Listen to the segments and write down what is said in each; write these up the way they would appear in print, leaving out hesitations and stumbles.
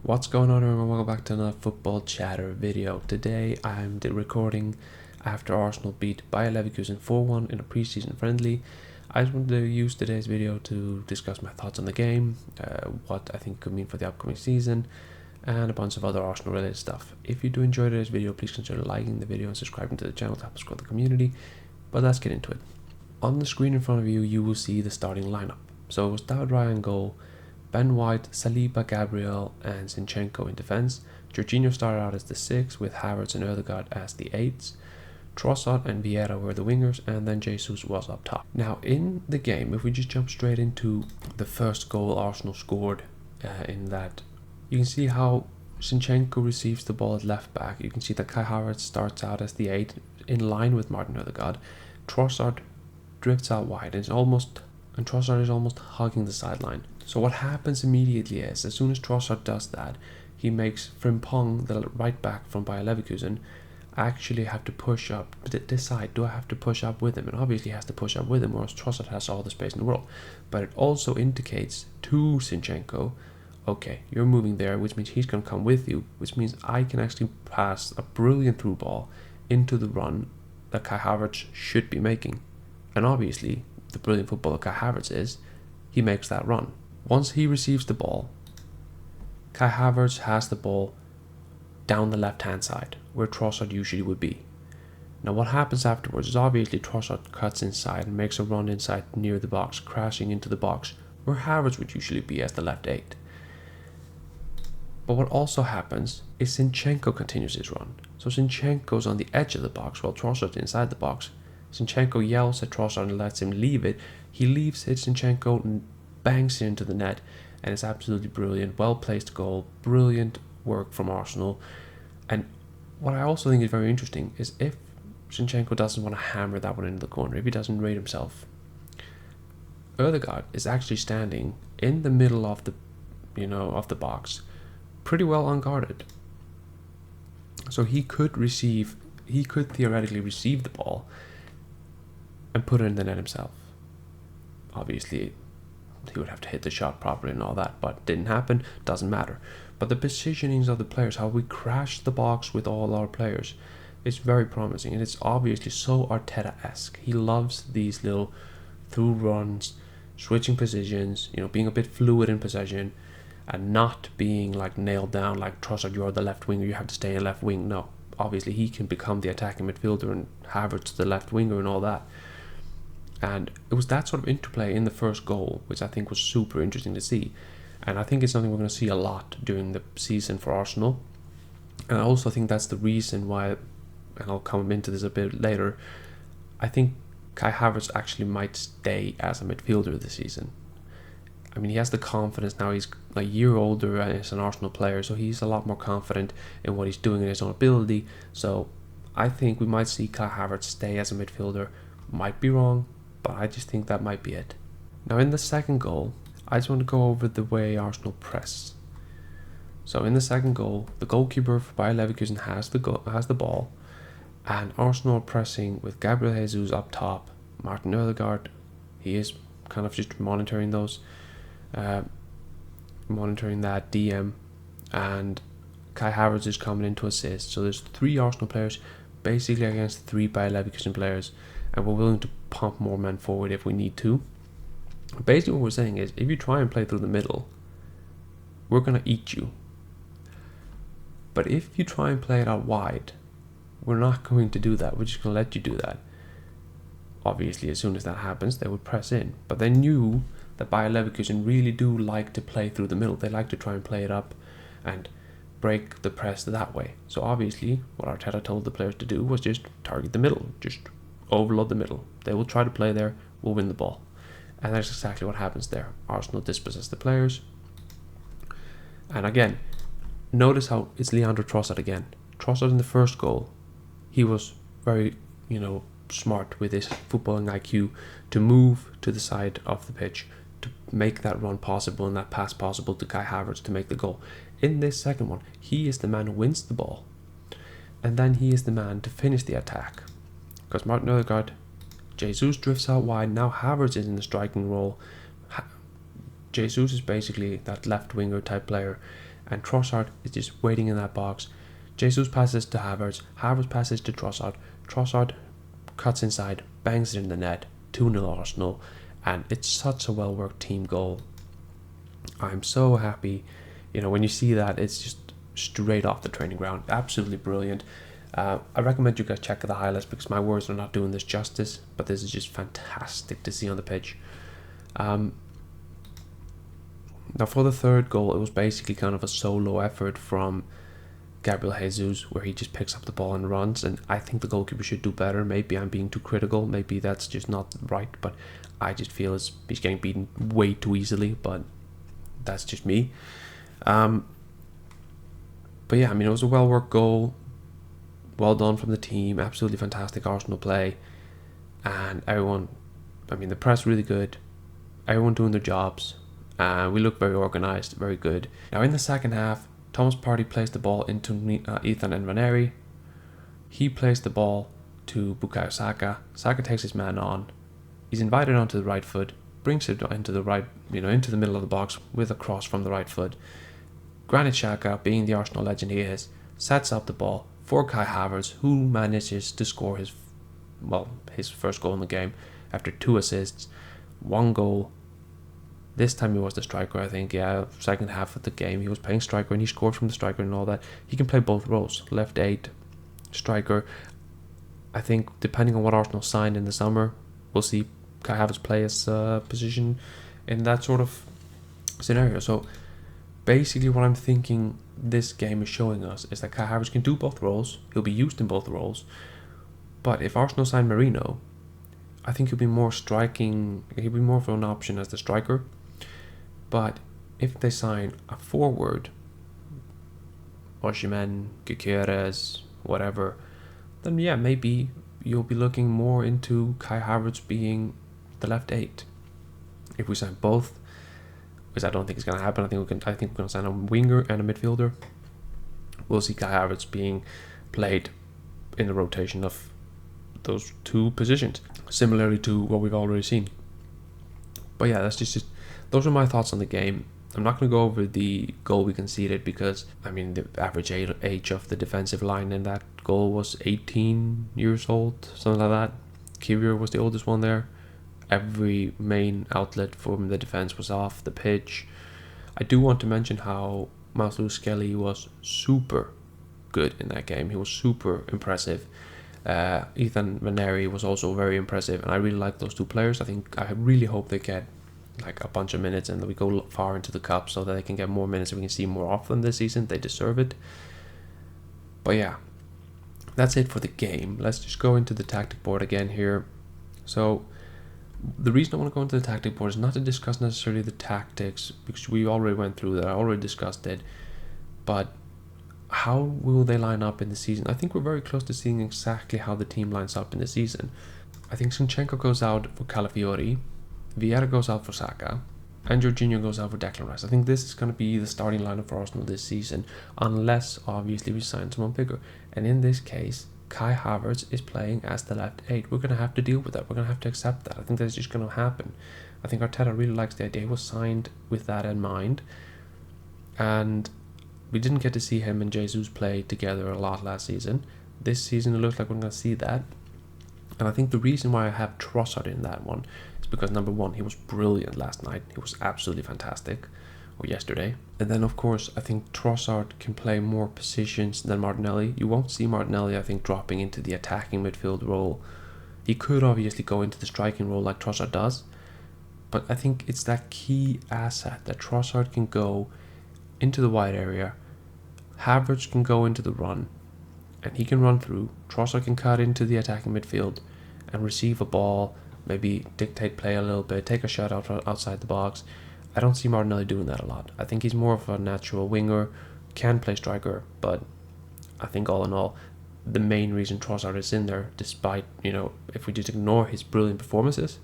What's going on, everyone? Welcome back to another football chatter video. Today I'm recording after Arsenal beat Bayer Leverkusen 4-1 in a pre-season friendly. I just wanted to use today's video to discuss my thoughts on the game, what I think it could mean for the upcoming season, and a bunch of other Arsenal related stuff. If you do enjoy today's video, please consider liking the video and subscribing to the channel to help us grow the community. But let's get into it. On the screen in front of you, you will see the starting lineup. So it was David Raya in goal, Ben White, Saliba, Gabriel and Zinchenko in defence. Jorginho started out as the 6 with Havertz and Odegaard as the 8s. Trossard and Vieira were the wingers, and then Jesus was up top. Now in the game, if we just jump straight into the first goal Arsenal scored in that, you can see how Zinchenko receives the ball at left back. You can see that Kai Havertz starts out as the 8 in line with Martin Odegaard. Trossard drifts out wide and Trossard is almost hugging the sideline. So what happens immediately is, as soon as Trossard does that, he makes Frimpong, the right back from Bayer Leverkusen, actually have to push up, decide, do I have to push up with him? And obviously he has to push up with him, or else Trossard has all the space in the world. But it also indicates to Zinchenko, okay, you're moving there, which means he's going to come with you, which means I can actually pass a brilliant through ball into the run that Kai Havertz should be making. And obviously, the brilliant footballer Kai Havertz is, he makes that run. Once he receives the ball, Kai Havertz has the ball down the left-hand side, where Trossard usually would be. Now what happens afterwards is obviously Trossard cuts inside and makes a run inside near the box, crashing into the box, where Havertz would usually be as the left 8. But what also happens is Zinchenko continues his run. So Zinchenko's on the edge of the box while Trossard's inside the box. Zinchenko yells at Trossard and lets him leave it. He leaves it, Zinchenko and bangs it into the net, and it's absolutely brilliant. Well placed goal, brilliant work from Arsenal. And what I also think is very interesting is if Zinchenko doesn't want to hammer that one into the corner, if he doesn't rate himself, Odegaard is actually standing in the middle of the box, pretty well unguarded. So he could theoretically receive the ball and put it in the net himself. Obviously, he would have to hit the shot properly and all that, but didn't happen, doesn't matter. But the positionings of the players, how we crash the box with all our players, is very promising, and it's obviously so Arteta-esque. He loves these little through runs, switching positions, being a bit fluid in possession, and not being like nailed down like Trossard, you're the left winger, you have to stay in left wing. No, obviously he can become the attacking midfielder and Havertz the left winger and all that. And it was that sort of interplay in the first goal, which I think was super interesting to see. And I think it's something we're going to see a lot during the season for Arsenal. And I also think that's the reason why, and I'll come into this a bit later, I think Kai Havertz actually might stay as a midfielder this season. I mean, he has the confidence now. He's a year older and is an Arsenal player, so he's a lot more confident in what he's doing and his own ability. So I think we might see Kai Havertz stay as a midfielder. Might be wrong, but I just think that might be it. Now in the second goal, I just want to go over the way Arsenal press. So in the second goal, the goalkeeper for Bayer Leverkusen has the ball, and Arsenal are pressing with Gabriel Jesus up top, Martin Odegaard, he is kind of just monitoring that DM, and Kai Havertz is coming in to assist. So there's 3 Arsenal players basically against 3 Bayer Leverkusen players, and we're willing to pump more men forward if we need to. Basically what we're saying is, if you try and play through the middle, we're going to eat you. But if you try and play it out wide, we're not going to do that. We're just going to let you do that. Obviously, as soon as that happens, they would press in. But they knew that Bayer Leverkusen really do like to play through the middle. They like to try and play it up and break the press that way. So obviously, what Arteta told the players to do was just target the middle. Just overload the middle. They will try to play there, we'll win the ball. And that's exactly what happens there. Arsenal dispossess the players. And again, notice how it's Leandro Trossard again. Trossard in the first goal, he was very, smart with his footballing IQ to move to the side of the pitch to make that run possible and that pass possible to Kai Havertz to make the goal. In this second one, he is the man who wins the ball. And then he is the man to finish the attack. Because Martin Odegaard, Jesus drifts out wide. Now Havertz is in the striking role. Jesus is basically that left winger type player, and Trossard is just waiting in that box. Jesus passes to Havertz, Havertz passes to Trossard, Trossard cuts inside, bangs it in the net, 2-0 Arsenal, and it's such a well-worked team goal. I'm so happy, when you see that, it's just straight off the training ground, absolutely brilliant. I recommend you guys check the highlights because my words are not doing this justice, but this is just fantastic to see on the pitch. Now for the third goal, it was basically kind of a solo effort from Gabriel Jesus, where he just picks up the ball and runs, and I think the goalkeeper should do better. Maybe I'm being too critical, maybe that's just not right, but I just feel he's getting beaten way too easily, but that's just me. But yeah, it was a well-worked goal, well done from the team, absolutely fantastic Arsenal play, and everyone, the press really good, everyone doing their jobs, we look very organised, very good. Now in the second half, Thomas Partey plays the ball into Ethan and Ranieri. He plays the ball to Bukayo Saka. Saka takes his man on. He's invited onto the right foot, brings it into the right, into the middle of the box with a cross from the right foot. Granit Xhaka, being the Arsenal legend he is, sets up the ball for Kai Havertz, who manages to score his first goal in the game after 2 assists, 1 goal. This time he was the striker, I think. Second half of the game he was playing striker and he scored from the striker and all that. He can play both roles, left 8, striker. I think depending on what Arsenal signed in the summer, we'll see Kai Havertz play his position in that sort of scenario. So basically what I'm thinking this game is showing us is that Kai Havertz can do both roles. He'll be used in both roles. But if Arsenal sign Merino, I think he'll be more striking. He'll be more of an option as the striker. But if they sign a forward, Osimhen, Gyökeres, whatever, then yeah, maybe you'll be looking more into Kai Havertz being the left 8. If we sign both, because I don't think it's going to happen, I think we're going to sign a winger and a midfielder. We'll see Kai Havertz being played in the rotation of those 2 positions, similarly to what we've already seen. But yeah, those are my thoughts on the game. I'm not going to go over the goal we conceded because the average age of the defensive line in that goal was 18 years old, something like that. Kiwior was the oldest one there. Every main outlet from the defense was off the pitch. I do want to mention how Miles Lewis-Skelly was super good in that game. He was super impressive. Ethan Ranieri was also very impressive, and I really like those 2 players. I really hope they get a bunch of minutes and that we go far into the cup so that they can get more minutes and we can see more of them this season. They deserve it. But yeah, that's it for the game. Let's just go into the tactic board again here. So the reason I want to go into the tactic board is not to discuss necessarily the tactics, because we already went through that, I already discussed it, but how will they line up in the season? I think we're very close to seeing exactly how the team lines up in the season. I think Zinchenko goes out for Calafiori, Vieira goes out for Saka, and Jorginho goes out for Declan Rice. I think this is going to be the starting lineup for Arsenal this season, unless obviously we sign someone bigger. And in this case, Kai Havertz is playing as the left 8. We're going to have to deal with that. We're going to have to accept that. I think that's just going to happen. I think Arteta really likes the idea. He was signed with that in mind. And we didn't get to see him and Jesus play together a lot last season. This season it looks like we're going to see that. And I think the reason why I have Trossard in that one is because, number one, he was brilliant last night. He was absolutely fantastic. Or yesterday. And then of course I think Trossard can play more positions than Martinelli. You won't see Martinelli, I think, dropping into the attacking midfield role. He could obviously go into the striking role like Trossard does, but I think it's that key asset that Trossard can go into the wide area, Havertz can go into the run, and he can run through. Trossard can cut into the attacking midfield and receive a ball, maybe dictate play a little bit, take a shot outside the box. I don't see Martinelli doing that a lot. I think he's more of a natural winger, can play striker, but I think all in all, the main reason Trossard is in there, despite, if we just ignore his brilliant performances,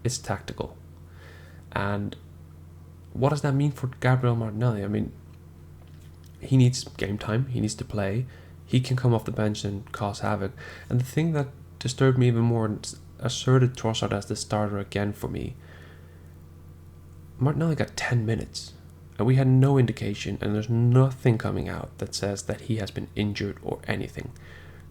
is tactical. And what does that mean for Gabriel Martinelli? He needs game time, he needs to play, he can come off the bench and cause havoc. And the thing that disturbed me even more and asserted Trossard as the starter again for me, Martinelli got 10 minutes And we had no indication, and there's nothing coming out that says that he has been injured or anything.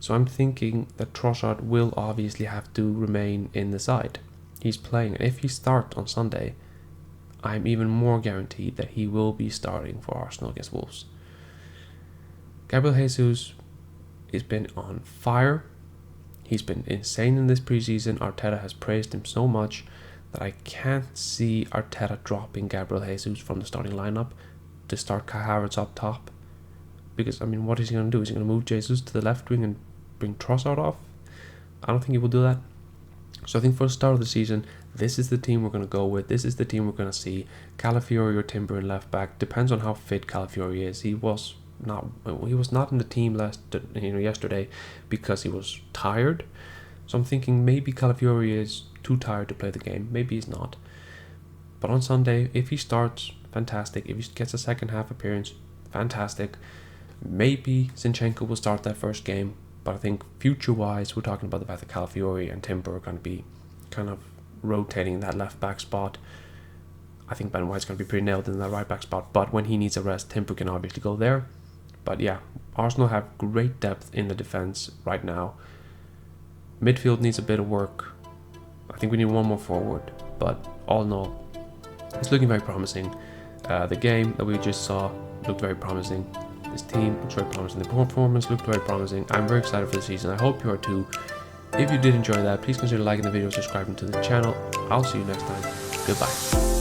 So I'm thinking that Trossard will obviously have to remain in the side. He's playing. If he starts on Sunday, I'm even more guaranteed that he will be starting for Arsenal against Wolves. Gabriel Jesus has been on fire. He's been insane in this preseason. Arteta has praised him so much that I can't see Arteta dropping Gabriel Jesus from the starting lineup to start Kai Havertz up top. Because, I mean, what is he going to do? Is he going to move Jesus to the left wing and bring Trossard off? I don't think he will do that. So I think for the start of the season, this is the team we're going to go with. This is the team we're going to see. Calafiori or Timber in left back. Depends on how fit Calafiori is. He was not in the team yesterday because he was tired. So I'm thinking maybe Calafiori is too tired to play the game. Maybe he's not. But on Sunday, if he starts, fantastic. If he gets a second half appearance, fantastic. Maybe Zinchenko will start that first game. But I think future-wise, we're talking about the fact that Calafiori and Timber are going to be kind of rotating that left-back spot. I think Ben White's going to be pretty nailed in that right-back spot. But when he needs a rest, Timber can obviously go there. But yeah, Arsenal have great depth in the defence right now. Midfield needs a bit of work. I think we need one more forward. But all in all, it's looking very promising. The game that we just saw looked very promising. This team looks very promising. The performance looked very promising. I'm very excited for the season. I hope you are too. If you did enjoy that, please consider liking the video, subscribing to the channel. I'll see you next time. Goodbye.